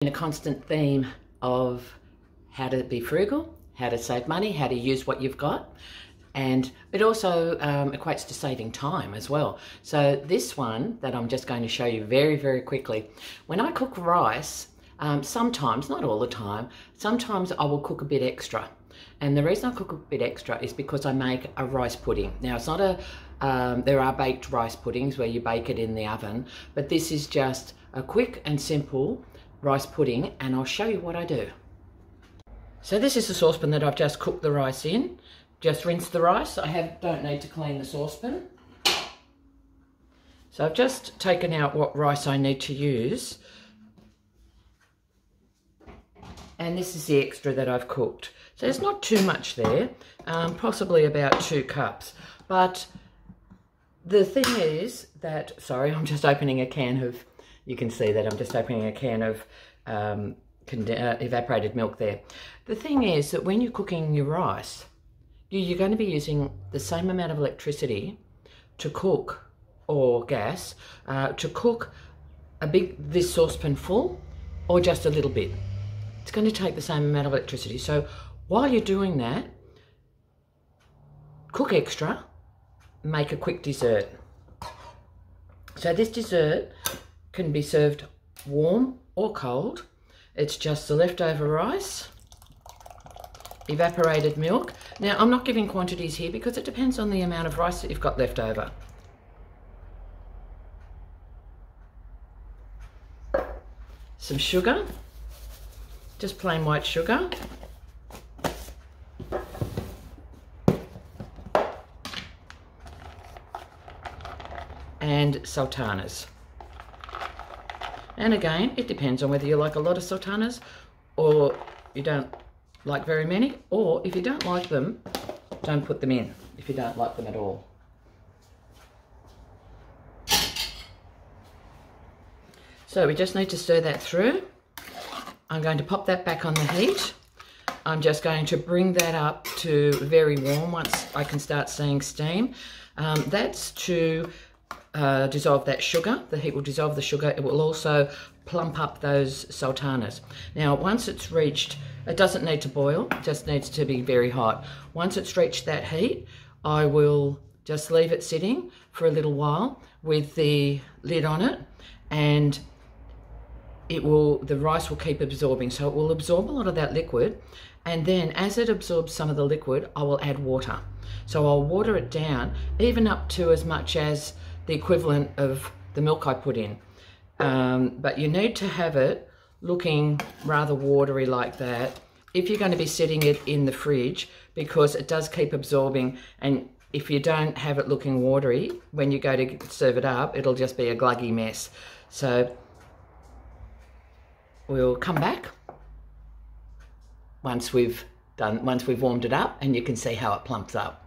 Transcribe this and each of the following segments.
In a constant theme of how to be frugal, how to save money, how to use what you've got, and it also equates to saving time as well. So this one that I'm just going to show you very, very quickly. When I cook rice, sometimes, not all the time, sometimes I will cook a bit extra. And the reason I cook a bit extra is because I make a rice pudding. Now it's not there are baked rice puddings where you bake it in the oven, but this is just a quick and simple rice pudding, and I'll show you what I do. So this is the saucepan that I've just cooked the rice in. Just rinse the rice. I don't need to clean the saucepan. So I've just taken out what rice I need to use. And this is the extra that I've cooked. So there's not too much there, possibly about 2 cups. But the thing is that, sorry, I'm just opening a can of, you can see that I'm just opening a can of evaporated milk there. The thing is that when you're cooking your rice, you're going to be using the same amount of electricity to cook, or gas, to cook this saucepan full, or just a little bit. It's going to take the same amount of electricity. So while you're doing that, cook extra, make a quick dessert. So this dessert can be served warm or cold. It's just the leftover rice, evaporated milk. Now I'm not giving quantities here because it depends on the amount of rice that you've got left over. Some sugar, just plain white sugar. And sultanas. And again, it depends on whether you like a lot of sultanas or you don't like very many, or if you don't like them, don't put them in if you don't like them at all. So we just need to stir that through. I'm going to pop that back on the heat. I'm just going to bring that up to very warm once I can start seeing steam. That's to dissolve that sugar. The heat will dissolve the sugar. It will also plump up those sultanas. Now once it's reached, it doesn't need to boil, it just needs to be very hot. Once it's reached that heat, I will just leave it sitting for a little while with the lid on it, and the rice will keep absorbing. So it will absorb a lot of that liquid, and then as it absorbs some of the liquid, I will add water. So I'll water it down, even up to as much as the equivalent of the milk I put in. But you need to have it looking rather watery like that if you're going to be setting it in the fridge, because it does keep absorbing, and if you don't have it looking watery, when you go to serve it up, it'll just be a gluggy mess. So we'll come back once we've warmed it up, and you can see how it plumps up.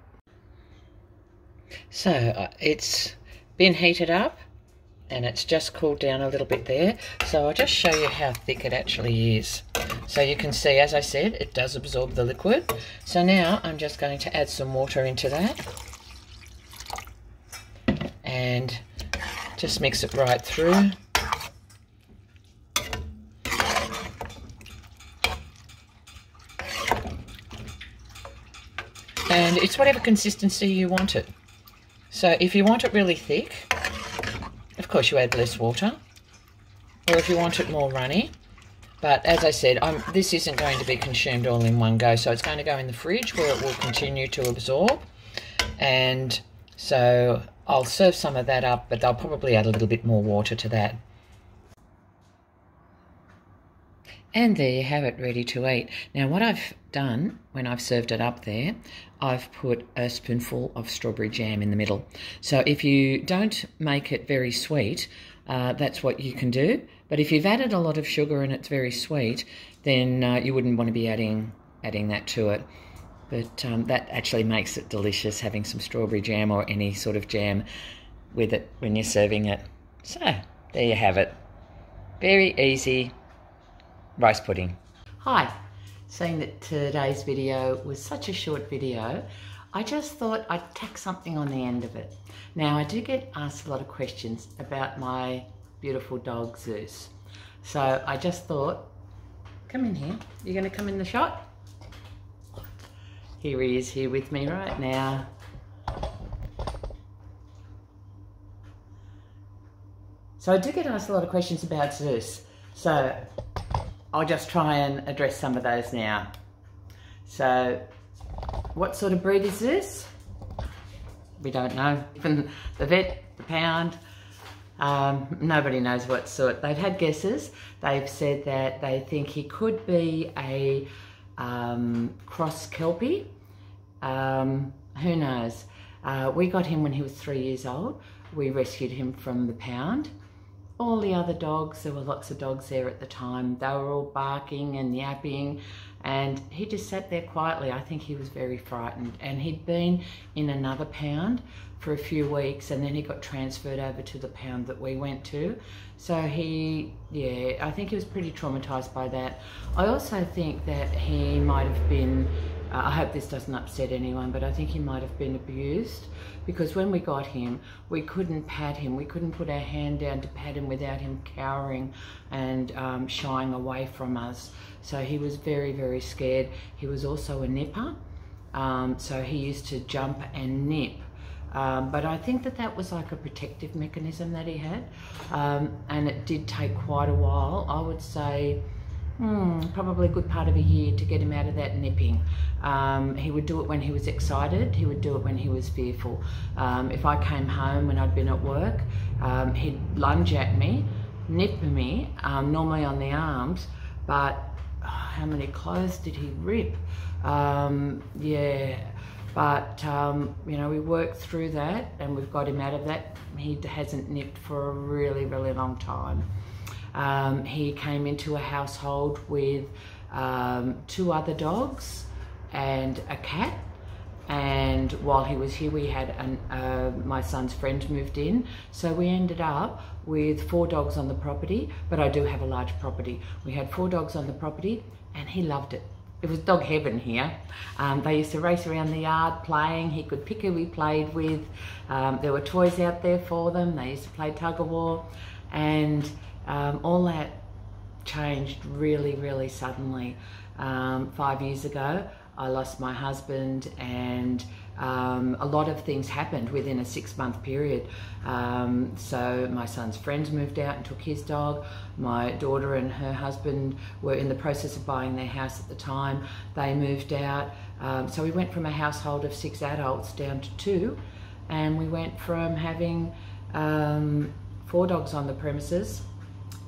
So it's been heated up and it's just cooled down a little bit there. So I'll just show you how thick it actually is. So you can see, as I said, it does absorb the liquid. So now I'm just going to add some water into that and just mix it right through. And it's whatever consistency you want it. So if you want it really thick, of course you add less water, or if you want it more runny. But as I said, this isn't going to be consumed all in one go, so it's going to go in the fridge where it will continue to absorb. And so I'll serve some of that up, but I'll probably add a little bit more water to that. And there you have it, ready to eat. Now what I've done when I've served it up there, I've put a spoonful of strawberry jam in the middle. So if you don't make it very sweet, that's what you can do. But if you've added a lot of sugar and it's very sweet, then you wouldn't want to be adding that to it. But that actually makes it delicious, having some strawberry jam or any sort of jam with it when you're serving it. So there you have it. Very easy rice pudding. Hi, seeing that today's video was such a short video, I just thought I'd tack something on the end of it. Now I do get asked a lot of questions about my beautiful dog Zeus. So I just thought, come in here. You're going to come in the shot? Here he is here with me right now. So I do get asked a lot of questions about Zeus. So I'll just try and address some of those now. So what sort of breed is Zeus? We don't know. Even the vet, the pound, nobody knows what sort. They've had guesses. They've said that they think he could be a cross Kelpie. Who knows? We got him when he was 3 years old. We rescued him from the pound. All the other dogs, there were lots of dogs there at the time, they were all barking and yapping, and he just sat there quietly. I think he was very frightened, and he'd been in another pound for a few weeks, and then he got transferred over to the pound that we went to. So I think he was pretty traumatized by that. I also think that he might have been, I hope this doesn't upset anyone, but I think he might have been abused, because when we got him, we couldn't pat him. We couldn't put our hand down to pat him without him cowering and shying away from us. So he was very, very scared. He was also a nipper, so he used to jump and nip. But I think that was like a protective mechanism that he had, and it did take quite a while. I would say probably a good part of a year to get him out of that nipping. He would do it when he was excited, he would do it when he was fearful. If I came home when I'd been at work, he'd lunge at me, nip me, normally on the arms, but how many clothes did he rip? But you know, we worked through that and we've got him out of that. He hasn't nipped for a really, really long time. He came into a household with 2 other dogs and a cat, and while he was here we had my son's friend moved in, so we ended up with 4 dogs on the property. But I do have a large property. We had 4 dogs on the property and he loved it. It was dog heaven here. They used to race around the yard playing. He could pick who we played with. There were toys out there for them. They used to play tug of war, and all that changed really, really suddenly. 5 years ago, I lost my husband, and a lot of things happened within a 6-month period. So my son's friends moved out and took his dog. My daughter and her husband were in the process of buying their house at the time. They moved out. So we went from a household of 6 adults down to 2, and we went from having 4 dogs on the premises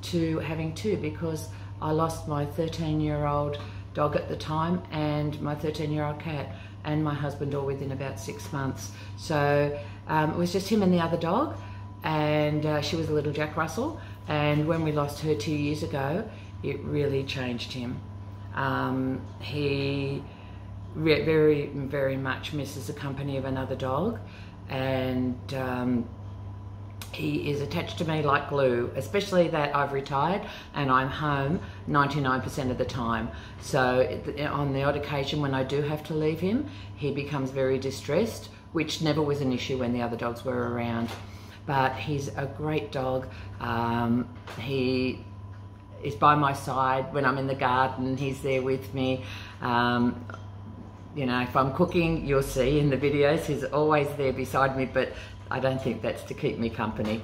to having 2, because I lost my 13-year-old dog at the time and my 13-year-old cat and my husband all within about 6 months. So it was just him and the other dog, and she was a little Jack Russell, and when we lost her 2 years ago, it really changed him. He very, very much misses the company of another dog, and he is attached to me like glue, especially that I've retired and I'm home 99% of the time. So on the odd occasion when I do have to leave him, he becomes very distressed, which never was an issue when the other dogs were around. But he's a great dog. He is by my side when I'm in the garden. He's there with me. You know, if I'm cooking, you'll see in the videos, he's always there beside me, but I don't think that's to keep me company.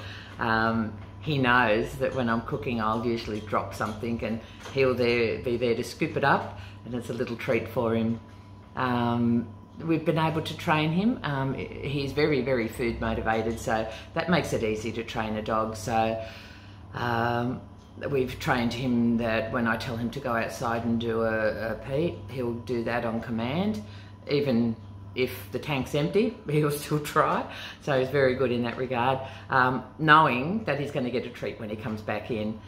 He knows that when I'm cooking, I'll usually drop something and he'll be there to scoop it up, and it's a little treat for him. We've been able to train him. He's very, very food motivated, so that makes it easy to train a dog. So we've trained him that when I tell him to go outside and do a pee, he'll do that on command. Even if the tank's empty, he'll still try. So he's very good in that regard, knowing that he's going to get a treat when he comes back in.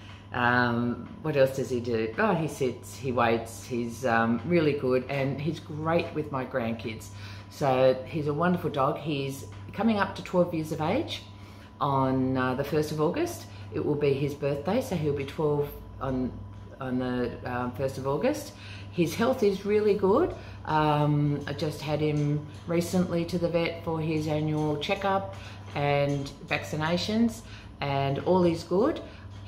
What else does he do? Oh, he sits, he waits, he's really good, and he's great with my grandkids. So he's a wonderful dog. He's coming up to 12 years of age on the 1st of August. It will be his birthday, so he'll be 12 on the 1st of August. His health is really good. I just had him recently to the vet for his annual checkup and vaccinations, and all is good.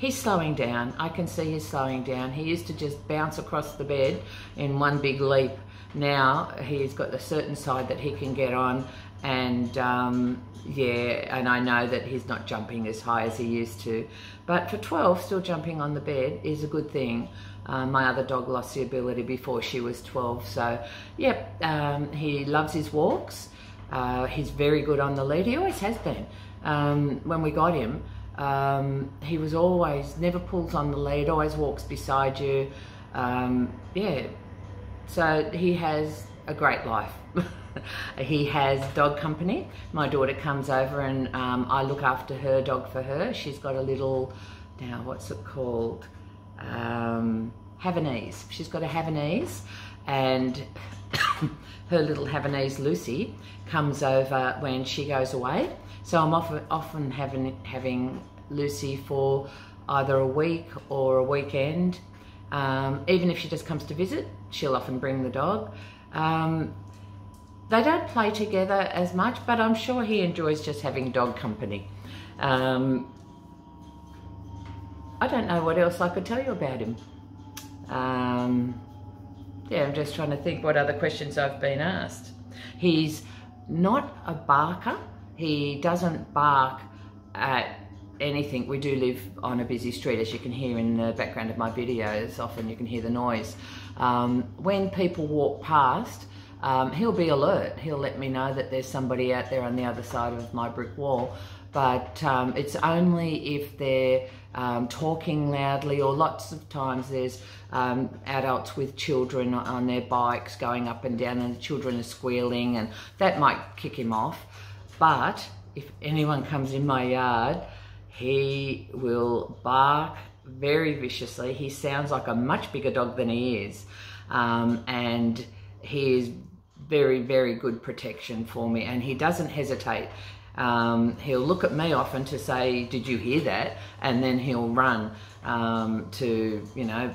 he's slowing down. I can see he's slowing down. He used to just bounce across the bed in one big leap. Now he's got a certain side that he can get on, and yeah, and I know that he's not jumping as high as he used to. But for 12, still jumping on the bed is a good thing. My other dog lost the ability before she was 12. So, yep, he loves his walks. He's very good on the lead. He always has been. When we got him, he was always, never pulls on the lead, always walks beside you. Yeah, so he has a great life. He has dog company. My daughter comes over and I look after her dog for her. She's got a little, now what's it called? Havanese. She's got a Havanese, and her little Havanese Lucy comes over when she goes away. So I'm often having Lucy for either a week or a weekend. Even if she just comes to visit, she'll often bring the dog. They don't play together as much, but I'm sure he enjoys just having dog company. I don't know what else I could tell you about him. Yeah, I'm just trying to think what other questions I've been asked. He's not a barker. He doesn't bark at anything. We do live on a busy street, as you can hear in the background of my videos. Often you can hear the noise. When people walk past, he'll be alert. He'll let me know that there's somebody out there on the other side of my brick wall. But it's only if they're talking loudly, or lots of times there's adults with children on their bikes going up and down, and the children are squealing, and that might kick him off. But if anyone comes in my yard, he will bark very viciously. He sounds like a much bigger dog than he is. And he is very, very good protection for me, and he doesn't hesitate. He'll look at me often to say, did you hear that? And then he'll run to, you know,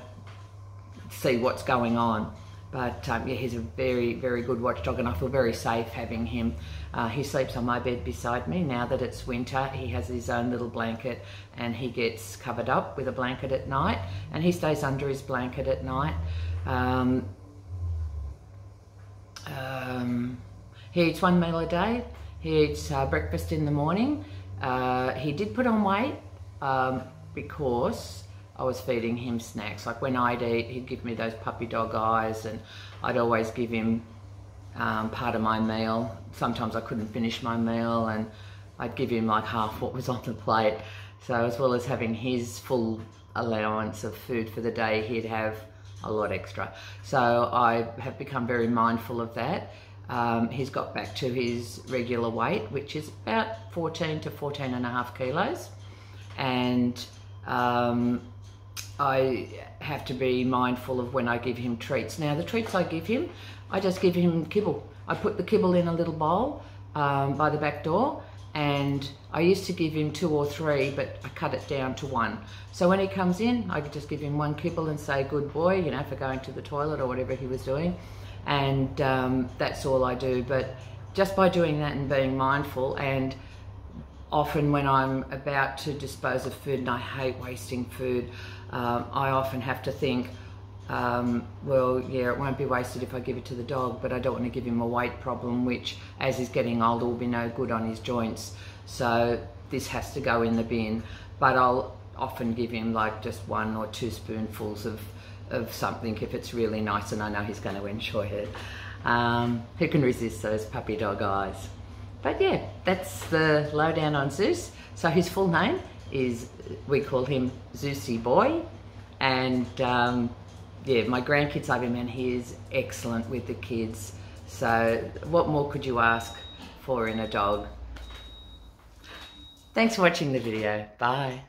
see what's going on. But yeah, he's a very, very good watchdog, and I feel very safe having him. He sleeps on my bed beside me. Now that it's winter, he has his own little blanket, and he gets covered up with a blanket at night, and he stays under his blanket at night. He eats one meal a day. He eats breakfast in the morning. He did put on weight because I was feeding him snacks. Like when I'd eat, he'd give me those puppy dog eyes, and I'd always give him part of my meal. Sometimes I couldn't finish my meal, and I'd give him like half what was on the plate. So as well as having his full allowance of food for the day, he'd have a lot extra. So I have become very mindful of that. He's got back to his regular weight, which is about 14 to 14 and a half kilos. And I have to be mindful of when I give him treats. Now, the treats I give him, I just give him kibble. I put the kibble in a little bowl by the back door, and I used to give him 2 or 3, but I cut it down to 1. So when he comes in, I could just give him 1 kibble and say, good boy, you know, for going to the toilet or whatever he was doing. And that's all I do. But just by doing that and being mindful, and often when I'm about to dispose of food, and I hate wasting food, I often have to think, well, yeah, it won't be wasted if I give it to the dog, but I don't want to give him a weight problem, which as he's getting older will be no good on his joints. So this has to go in the bin. But I'll often give him like just 1 or 2 spoonfuls of something if it's really nice and I know he's going to enjoy it. Who can resist those puppy dog eyes? But yeah, that's the lowdown on Zeus. So his full name is, we call him Zeusy Boy. And yeah, my grandkids love him, and he is excellent with the kids. So what more could you ask for in a dog? Thanks for watching the video. Bye.